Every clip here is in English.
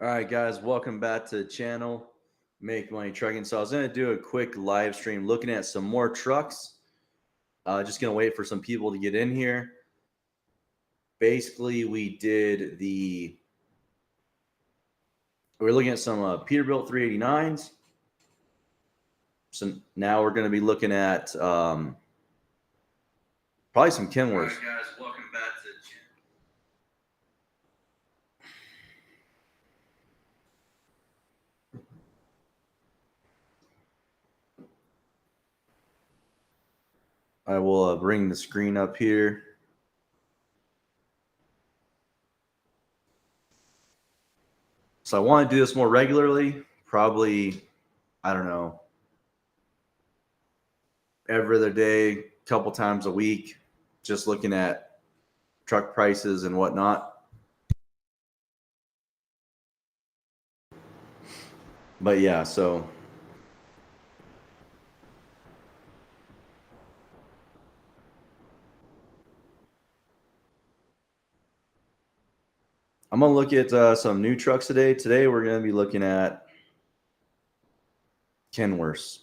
All right, guys, welcome back to the channel, Make Money Trucking. So I was going to do a quick live stream looking at some more trucks. Just going to wait for some people to get in here. Basically, we're looking at some Peterbilt 389s. So now we're going to be looking at probably some Kenworths. All right, guys, welcome back to the channel. I will bring the screen up here. So I want to do this more regularly, probably, I don't know, every other day, couple times a week, just looking at truck prices and whatnot. But yeah, so I'm going to look at some new trucks today. Today we're going to be looking at Kenworths.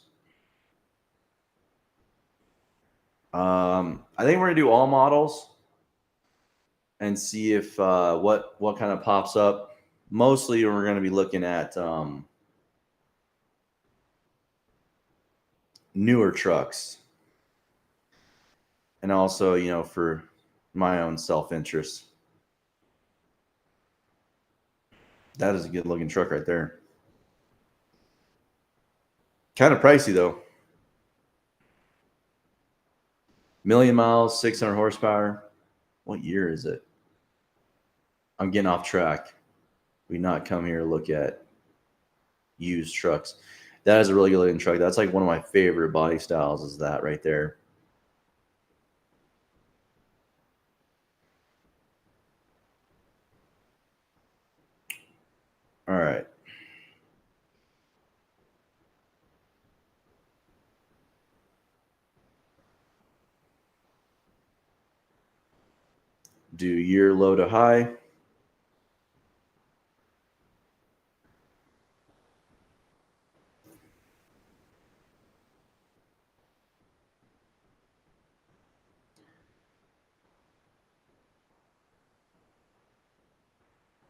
I think we're going to do all models and see if what kind of pops up. Mostly we're going to be looking at newer trucks. And also, for my own self-interest. That is a good looking truck right there. Kind of pricey though. 1,000,000 miles, 600 horsepower. What year is it? I'm getting off track. We not come here to look at used trucks. That is a really good looking truck. That's like one of my favorite body styles is that right there. All right. Do year low to high.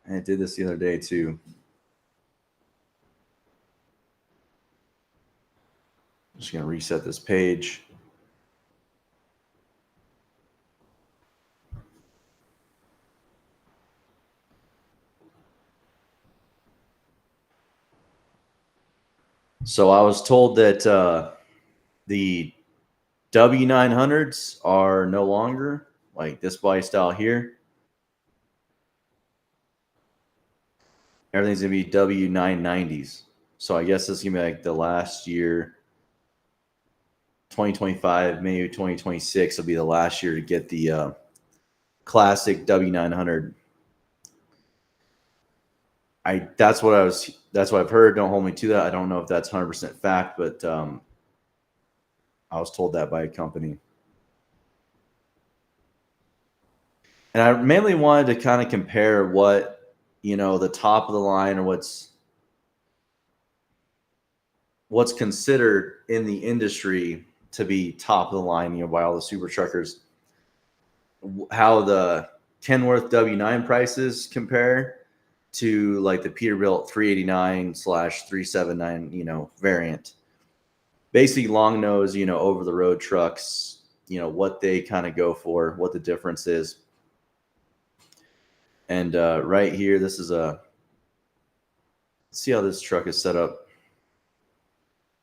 And I did this the other day too. Just going to reset this page. So I was told that the W900s are no longer like this body style here. Everything's going to be W990s. So I guess this is going to be like the last year, 2025, maybe 2026 will be the last year to get the classic W900. That's what I've heard. Don't hold me to that. I don't know if that's 100% fact, but I was told that by a company. And I mainly wanted to kind of compare what, the top of the line or what's considered in the industry to be top of the line, by all the super truckers, how the Kenworth W9 prices compare to like the Peterbilt 389/379, variant. Basically long nose, over the road trucks, what they kind of go for, what the difference is. And right here, this is let's see how this truck is set up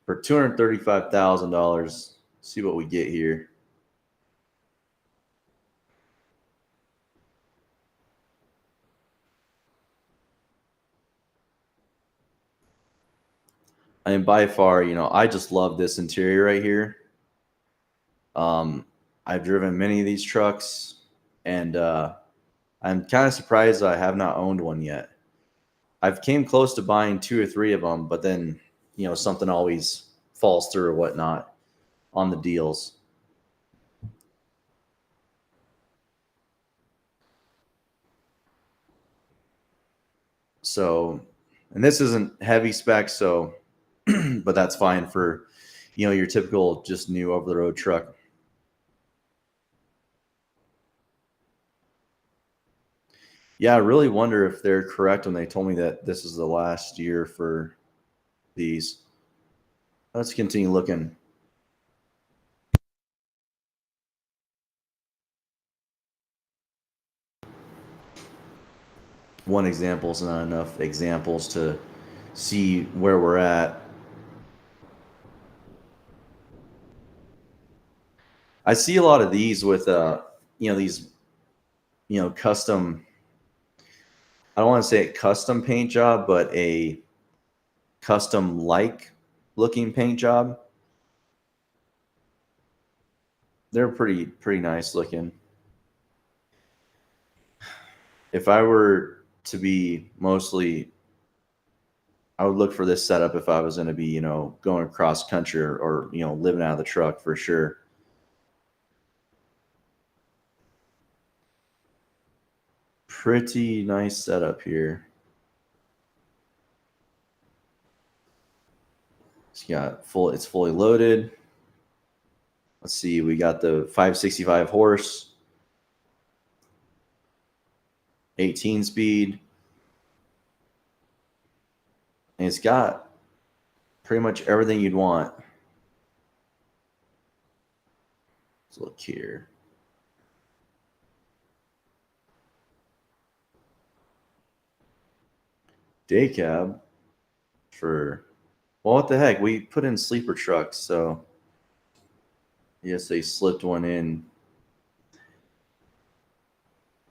for $235,000. See what we get here. I mean, by far, I just love this interior right here. I've driven many of these trucks, and I'm kind of surprised I have not owned one yet. I've came close to buying 2 or 3 of them, but then, something always falls through or whatnot on the deals. So, and this isn't heavy spec, so, but that's fine for, your typical just new over the road truck. Yeah, I really wonder if they're correct when they told me that this is the last year for these. Let's continue looking. One example is not enough examples to see where we're at. I see a lot of these with these custom, I don't want to say a custom paint job, but a custom like looking paint job. They're pretty nice looking. If I were to be mostly, I would look for this setup if I was going to be, going across country or living out of the truck for sure. Pretty nice setup here. It's fully loaded. Let's see, we got the 565 horse, 18 speed. And it's got pretty much everything you'd want. Let's look here. Day cab for, well, what the heck? We put in sleeper trucks, so yes, they slipped one in.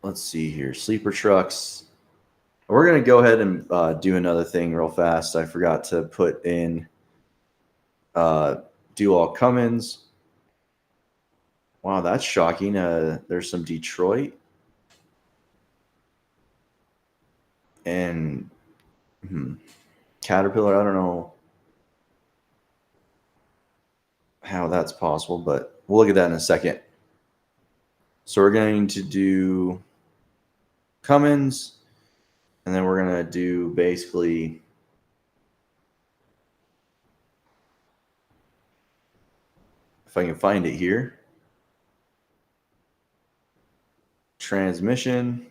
Let's see here. Sleeper trucks. We're going to go ahead and do another thing real fast. I forgot to put in do all Cummins. Wow, that's shocking. There's some Detroit. And Caterpillar, I don't know how that's possible, but we'll look at that in a second. So we're going to do Cummins, and then we're going to do basically if I can find it here. Transmission,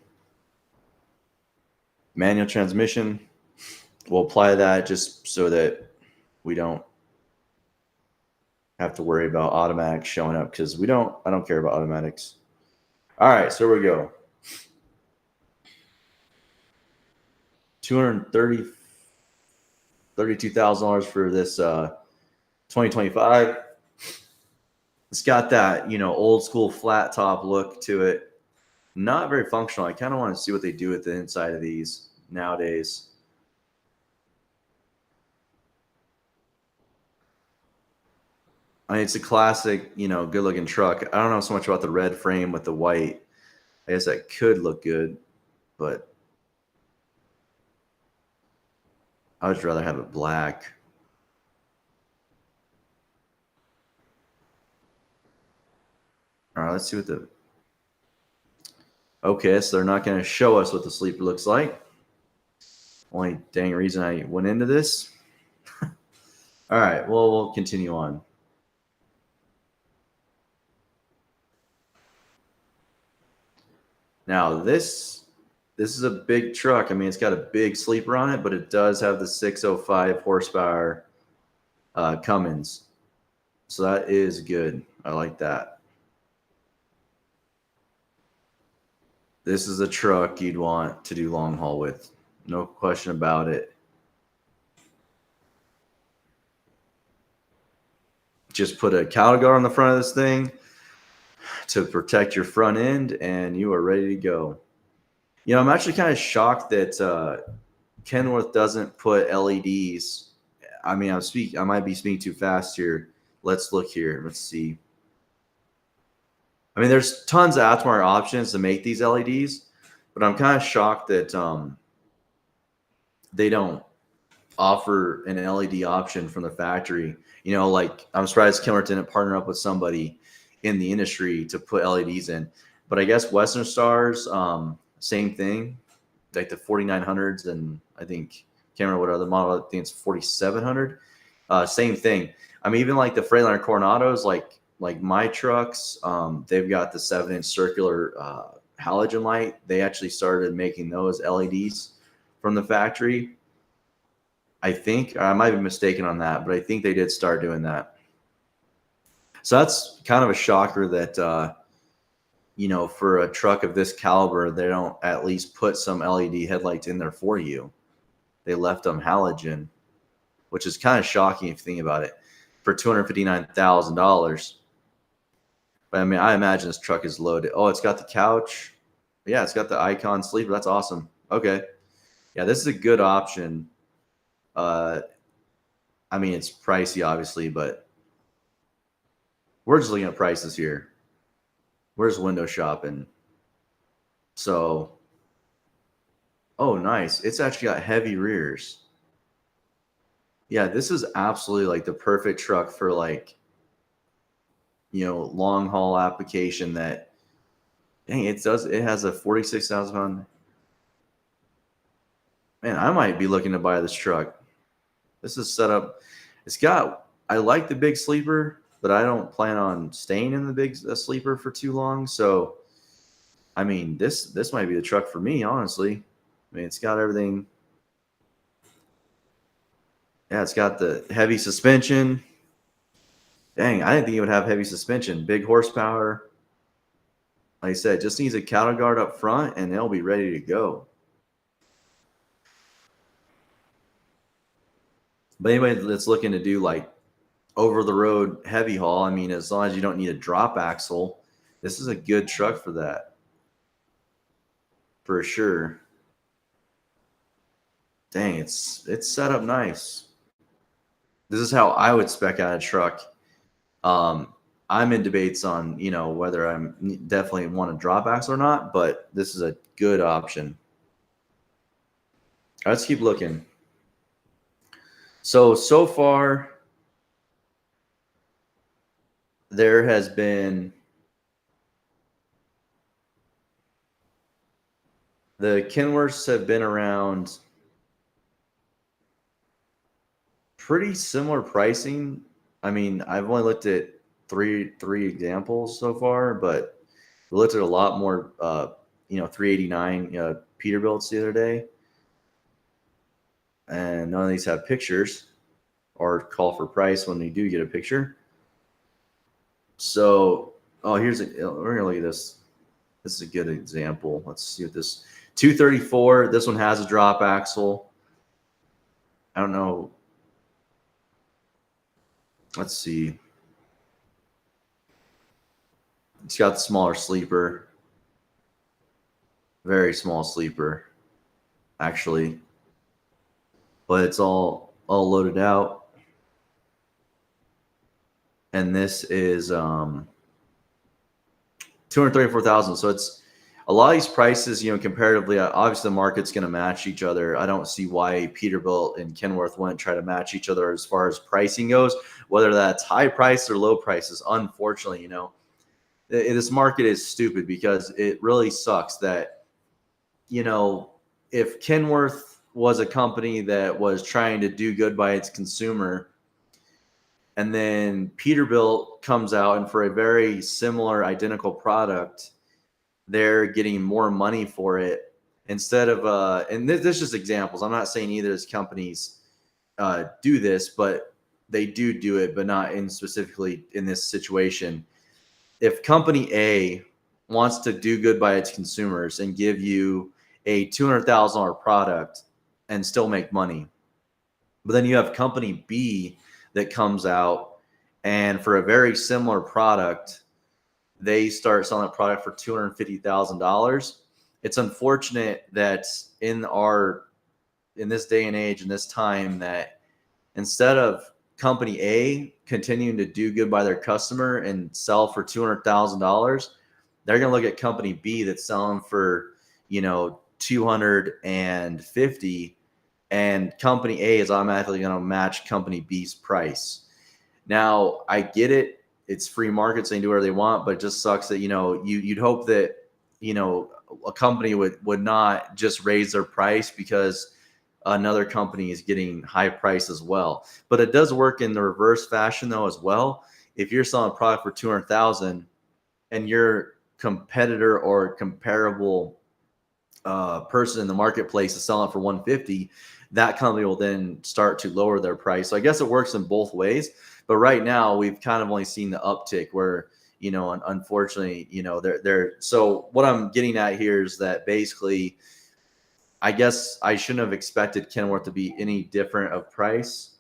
manual transmission. We'll apply that just so that we don't have to worry about automatics showing up because I don't care about automatics. All right, so here we go. $32,000 for this 2025. It's got that, old school flat top look to it. Not very functional. I kind of want to see what they do with the inside of these nowadays. I mean, it's a classic, good looking truck. I don't know so much about the red frame with the white. I guess that could look good, but I would rather have it black. All right, let's see what the... Okay, so they're not going to show us what the sleeper looks like. Only dang reason I went into this. All right, well, we'll continue on. Now, this is a big truck. I mean, it's got a big sleeper on it, but it does have the 605 horsepower Cummins. So that is good. I like that. This is a truck you'd want to do long haul with. No question about it. Just put a cattle guard on the front of this thing to protect your front end, and you are ready to go. I'm actually kind of shocked that Kenworth doesn't put LEDs. I mean, I might be speaking too fast here. Let's look here. Let's see. I mean, there's tons of aftermarket options to make these LEDs, but I'm kind of shocked that they don't offer an LED option from the factory. Like I'm surprised Kenworth didn't partner up with somebody in the industry to put LEDs in. But I guess Western Stars, same thing. like the 4900s, and I think can't remember what other model. I think it's 4700. Same thing. I mean, even like the Freightliner Coronados, like my trucks, they've got the 7-inch circular halogen light. They actually started making those LEDs from the factory. I think I might be mistaken on that, but I think they did start doing that. So that's kind of a shocker that for a truck of this caliber, they don't at least put some LED headlights in there for you. They left them halogen, which is kind of shocking if you think about it, for $259,000. But I mean, I imagine this truck is loaded. Oh, it's got the couch. Yeah, it's got the Icon sleeper. That's awesome. Okay. Yeah, this is a good option. I mean, it's pricey, obviously, but we're just looking at prices here. We're just window shopping. So, oh, nice. It's actually got heavy rears. Yeah, this is absolutely like the perfect truck for long haul application that, dang, it has a 46,000 pound. Man, I might be looking to buy this truck. This is set up. I like the big sleeper, but I don't plan on staying in the big sleeper for too long. So, I mean, this might be the truck for me, honestly. I mean, it's got everything. Yeah, it's got the heavy suspension. Dang, I didn't think it would have heavy suspension. Big horsepower. Like I said, just needs a cattle guard up front, and they'll be ready to go. But anybody that's looking to do like over-the-road heavy haul, I mean, as long as you don't need a drop axle, this is a good truck for that. For sure. Dang, it's set up nice. This is how I would spec out a truck. I'm in debates on, whether I'm definitely want a drop axle or not, but this is a good option. Let's keep looking. So far, there has been the Kenworths have been around pretty similar pricing. I mean, I've only looked at three examples so far, but we looked at a lot more 389 Peterbilts the other day. And none of these have pictures or call for price when we do get a picture. So, we're gonna look at this. This is a good example. Let's see what this 234. This one has a drop axle. I don't know. Let's see. It's got the smaller sleeper. Very small sleeper, actually. But it's all loaded out. And this is 234,000. So it's a lot of these prices, comparatively, obviously the market's going to match each other. I don't see why Peterbilt and Kenworth wouldn't try to match each other as far as pricing goes, whether that's high price or low prices. Unfortunately, this market is stupid because it really sucks that, if Kenworth was a company that was trying to do good by its consumer, and then Peterbilt comes out and for a very similar identical product, they're getting more money for it instead of and this is just examples. I'm not saying either of these companies do this, but they do it, but not specifically in this situation. If company A wants to do good by its consumers and give you a $200,000 product and still make money, but then you have company B that comes out and for a very similar product, they start selling a product for $250,000. It's unfortunate that in this day and age, in this time, that instead of company A continuing to do good by their customer and sell for $200,000, they're going to look at company B that's selling for, $250,000, and company A is automatically going to match company B's price. Now, I get it. It's free markets. They can do whatever they want, but it just sucks that, you'd hope that, a company would not just raise their price because another company is getting high price as well. But it does work in the reverse fashion though as well. If you're selling a product for 200,000 and your competitor or comparable person in the marketplace is selling it for 150, that company will then start to lower their price. So I guess it works in both ways. But right now we've kind of only seen the uptick where, you know, unfortunately, you know, they're so what I'm getting at here is that basically, I guess I shouldn't have expected Kenworth to be any different of price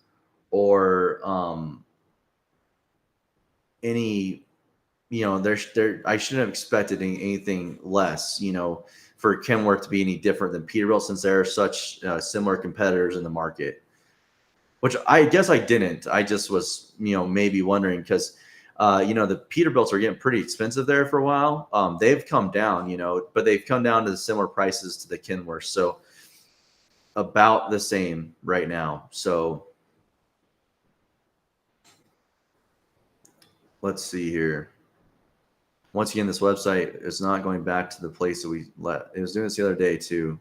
or any, you know, I shouldn't have expected anything less, you know, for Kenworth to be any different than Peterbilt since they're such similar competitors in the market. Which I guess I didn't. I just was, you know, maybe wondering because, you know, the Peterbilts are getting pretty expensive there for a while. They've come down, you know, but they've come down to the similar prices to the Kenworth. So about the same right now. So let's see here. Once again, this website is not going back to the place that we let. It was doing this the other day too,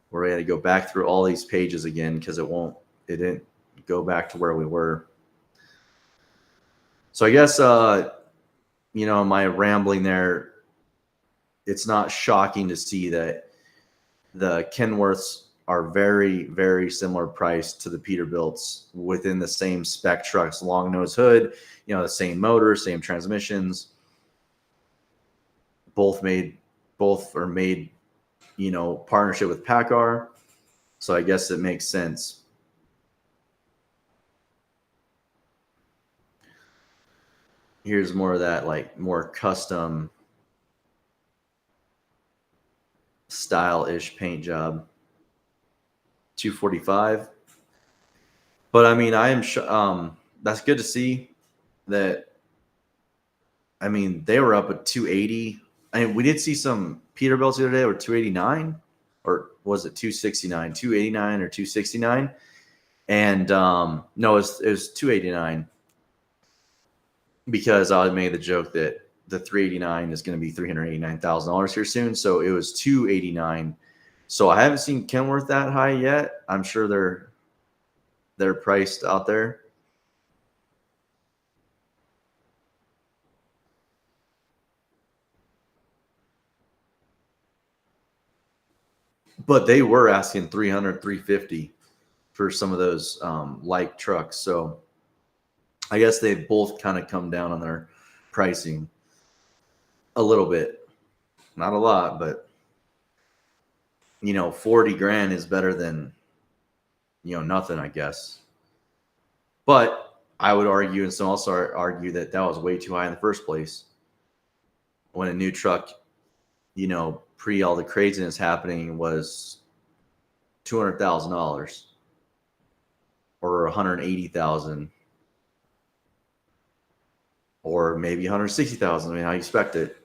where we had to go back through all these pages again because it didn't go back to where we were. So I guess, you know, my rambling there, it's not shocking to see that the Kenworths are very, very similar price to the Peterbilts within the same spec trucks, long nose hood, you know, the same motor, same transmissions. Both are made, you know, partnership with PACCAR. So I guess it makes sense. Here's more of that, like more custom style-ish paint job. 245. But I mean, that's good to see that. I mean, they were up at 280. I mean, we did see some Peterbilts the other day were 289, or was it 269? 289 or 269? And no, it was 289 because I made the joke that the 389 is going to be $389,000 here soon. So it was 289. So I haven't seen Kenworth that high yet. I'm sure they're priced out there. But they were asking 300, 350 for some of those light trucks. So I guess they've both kind of come down on their pricing a little bit. Not a lot, but you know, 40 grand is better than, you know, nothing, I guess. But I would argue, and some also argue that was way too high in the first place. When a new truck, you know, pre all the craziness happening was $200,000 or 180,000 or maybe 160,000. I mean, I expect it.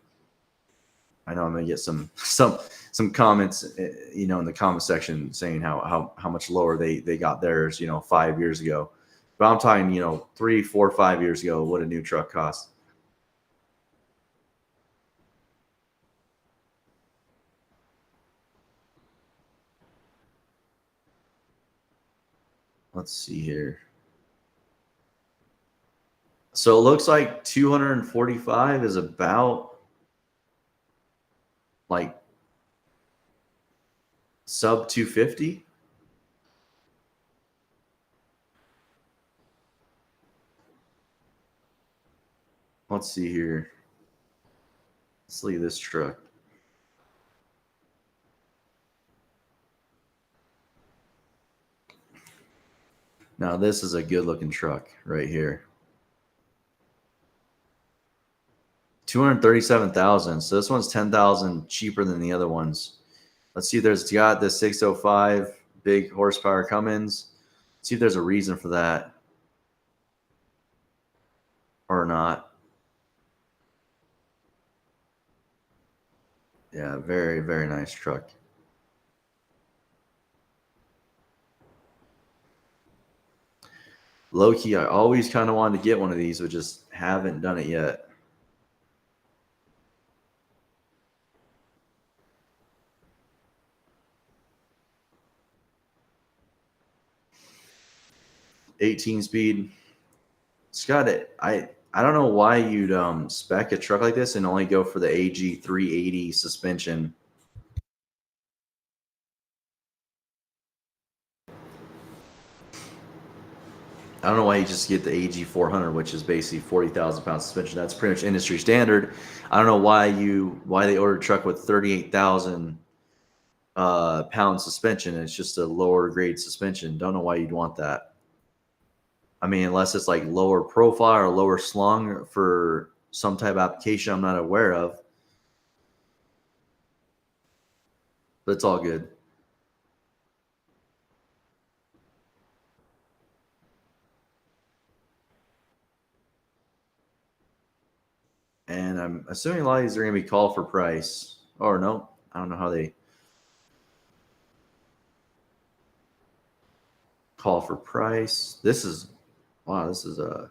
I know I'm gonna get some comments, you know, in the comment section saying how much lower they got theirs, you know, 5 years ago. But I'm talking, you know, 3, 4, 5 years ago, what a new truck cost. Let's see here. So it looks like 245 is about like sub 250. Let's see here. Let's leave this truck. Now this is a good looking truck right here. 237,000. So this one's 10,000 cheaper than the other ones. Let's see if there's got the 605 big horsepower Cummins. See if there's a reason for that or not. Yeah, very, very nice truck. Low key, I always kind of wanted to get one of these, but just haven't done it yet. 18 speed. It's got it. I don't know why you'd spec a truck like this and only go for the AG 380 suspension. I don't know why you just get the AG 400, which is basically 40,000 pound suspension. That's pretty much industry standard. I don't know why they ordered a truck with 38,000 pound suspension. And it's just a lower grade suspension. Don't know why you'd want that. I mean, unless it's like lower profile or lower slung for some type of application I'm not aware of. But it's all good. And I'm assuming a lot of these are going to be called for price. Or no, I don't know how they call for price. This is, wow, this is a,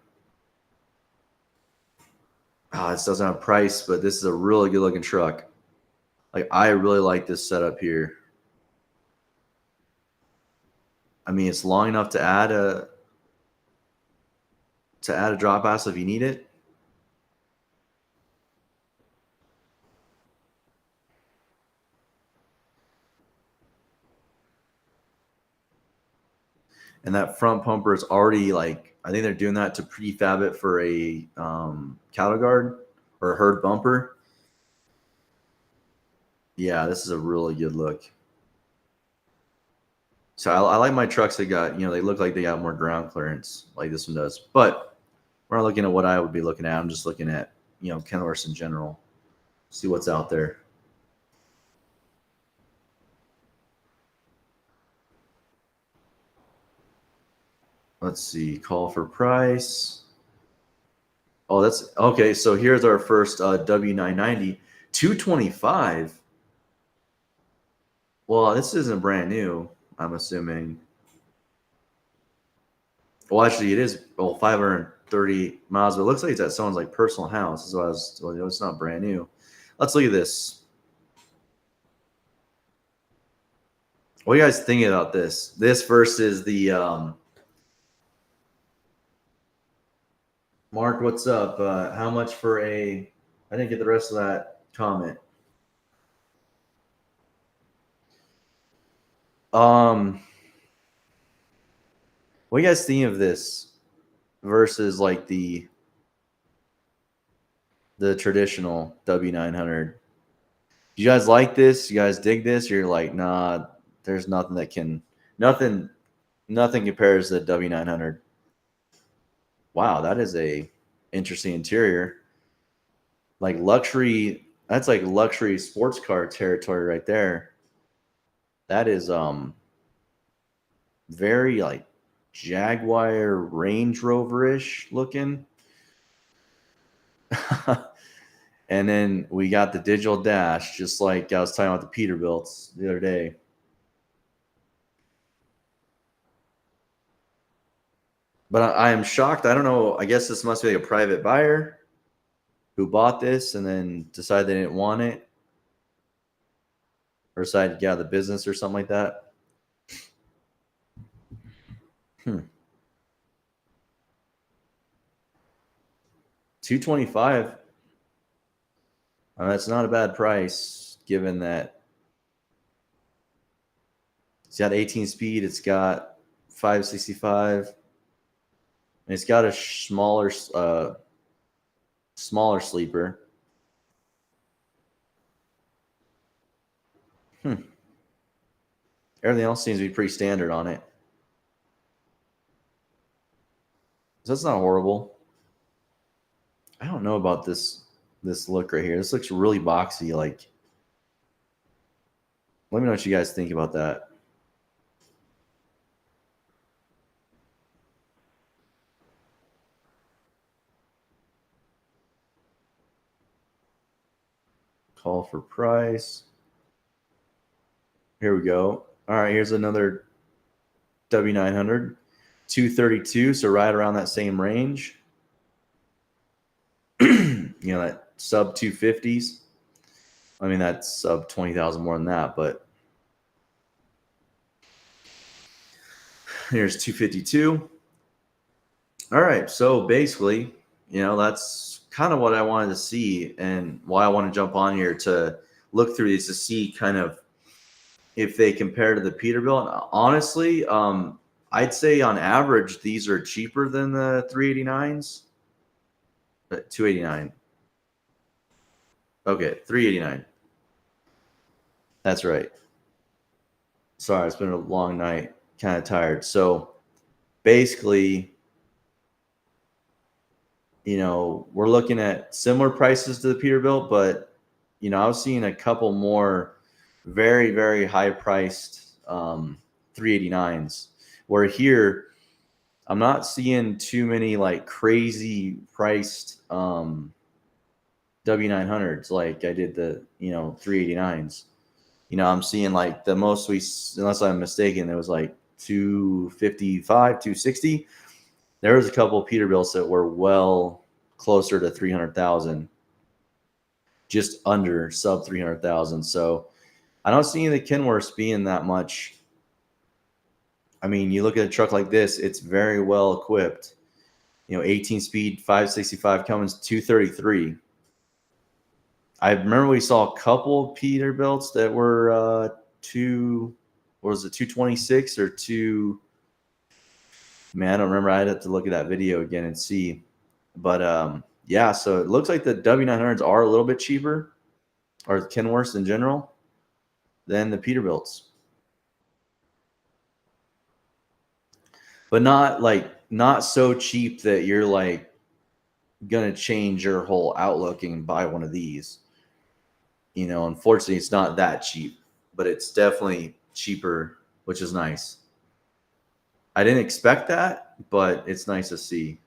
this doesn't have price, but this is a really good looking truck. Like, I really like this setup here. I mean, it's long enough to add a drop axle if you need it. And that front bumper is already like, I think they're doing that to prefab it for a cattle guard or a herd bumper. Yeah, this is a really good look. So I like my trucks that got, they look like they got more ground clearance like this one does. But we're not looking at what I would be looking at. I'm just looking at, Kenworth in general. See what's out there. Let's see, call for price. Oh, that's okay. So here's our first W990, 225. Well, this isn't brand new, I'm assuming. Well, actually, it is 530 miles, but it looks like it's at someone's like personal house. So it's not brand new. Let's look at this. What are you guys thinking about this? This versus the Mark, what's up? How much for a? I didn't get the rest of that comment. What do you guys think of this versus like the traditional W900? You guys like this? You guys dig this? You're like, nah, there's nothing nothing compares to the W900. Wow, that is a interesting interior. Like luxury, that's like luxury sports car territory right there. That is very like Jaguar Range Rover-ish looking. And then we got the digital dash, just like I was talking about the Peterbilts the other day. But I am shocked. I don't know. I guess this must be like a private buyer who bought this and then decided they didn't want it, or decided to get out of the business or something like that. 225. That's not a bad price, given that it's got 18 speed. It's got 565. And it's got a smaller sleeper. Everything else seems to be pretty standard on it. So that's not horrible. I don't know about this look right here. This looks really boxy. Like, let me know what you guys think about that. Call for price. Here we go. All right, here's another W900, 232, so right around that same range. That sub 250s. I mean, that's sub 20,000 more than that, but here's 252. All right. So basically, that's kind of what I wanted to see and why I want to jump on here to look through these to see kind of if they compare to the Peterbilt. And honestly, I'd say on average, these are cheaper than the 389s. 289. Okay, 389. That's right. Sorry, it's been a long night. Kind of tired. So basically, we're looking at similar prices to the Peterbilt, but I was seeing a couple more very, very high priced 389s. Where here, I'm not seeing too many like crazy priced W900s like I did the 389s. I'm seeing like the most unless I'm mistaken, it was like 255, 260. There was a couple of Peterbilts that were well closer to 300,000, just under sub 300,000. So I don't see the Kenworth being that much. I mean, you look at a truck like this, it's very well equipped. 18 speed, 565 Cummins, 233. I remember we saw a couple Peterbilts that were what was it, 226 or two? Man, I don't remember. I'd have to look at that video again and see. But yeah, so it looks like the W900s are a little bit cheaper, or Kenworths in general, than the Peterbilts. But not so cheap that you're like gonna change your whole outlook and buy one of these. Unfortunately, it's not that cheap, but it's definitely cheaper, which is nice. I didn't expect that, but it's nice to see.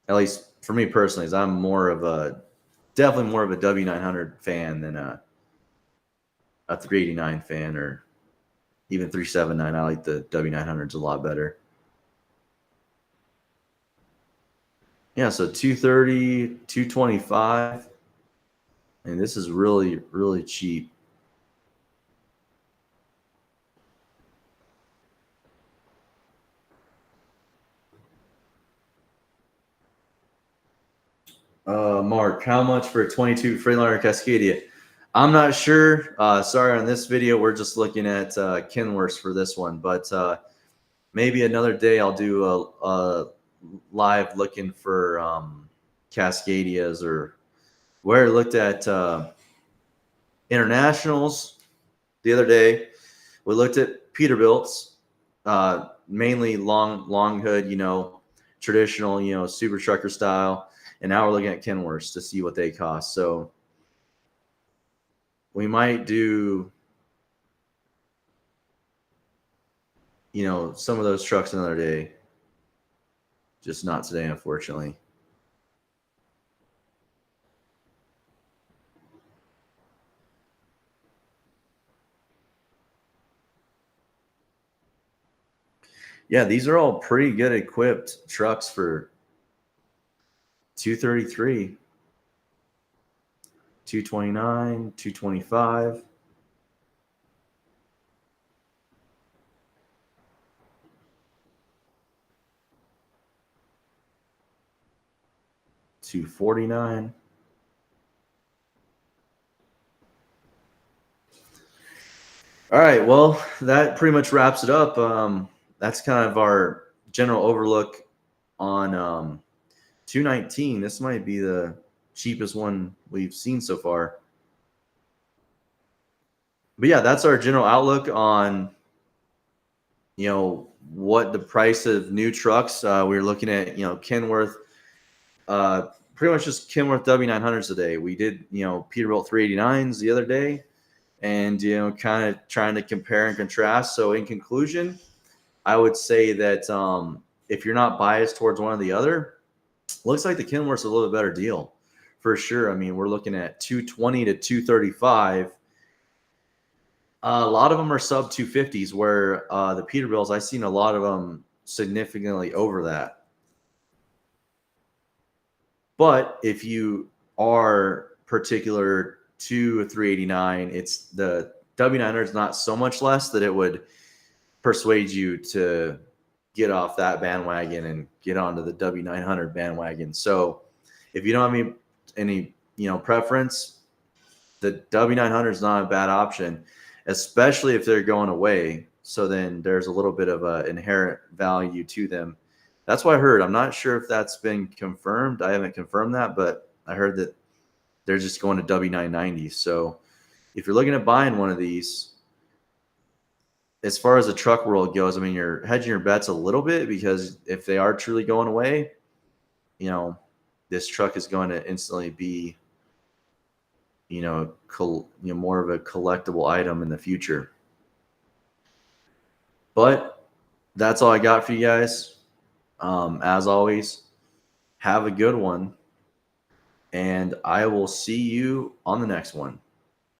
At least for me personally, as I'm definitely more of a W900 fan than a 389 fan or even 379. I like the W900s a lot better. Yeah, so 230, 225. And this is really, really cheap. Mark, how much for a 22 Freightliner Cascadia? I'm not sure. Sorry, on this video, we're just looking at Kenworths for this one. But maybe another day I'll do a live looking for Cascadias, or where I looked at Internationals the other day. We looked at Peterbilts, mainly long hood, traditional, super trucker style. And now we're looking at Kenworths to see what they cost. So we might do, some of those trucks another day. Just not today, unfortunately. Yeah, these are all pretty good equipped trucks for 233, 229, 225. $249. All right, well, that pretty much wraps it up. That's kind of our general overlook on 219. This might be the cheapest one we've seen so far. But yeah, that's our general outlook on what the price of new trucks. We were looking at Kenworth, pretty much just Kenworth W900s today. We did Peterbilt 389s the other day, and kind of trying to compare and contrast. So in conclusion, I would say that if you're not biased towards one or the other, looks like the Kenworth's a little bit better deal for sure. I mean, we're looking at 220 to 235. A lot of them are sub 250s, where the Peterbilts, I've seen a lot of them significantly over that. But if you are particular to a 389, it's the W900 is not so much less that it would persuade you to get off that bandwagon and get onto the W900 bandwagon. So if you don't have any preference, the W900 is not a bad option, especially if they're going away. So then there's a little bit of an inherent value to them. That's what I heard. I'm not sure if that's been confirmed. I haven't confirmed that, but I heard that they're just going to W990. So if you're looking at buying one of these, as far as the truck world goes, I mean, you're hedging your bets a little bit, because if they are truly going away, this truck is going to instantly be, more of a collectible item in the future. But that's all I got for you guys. As always, have a good one, and I will see you on the next one.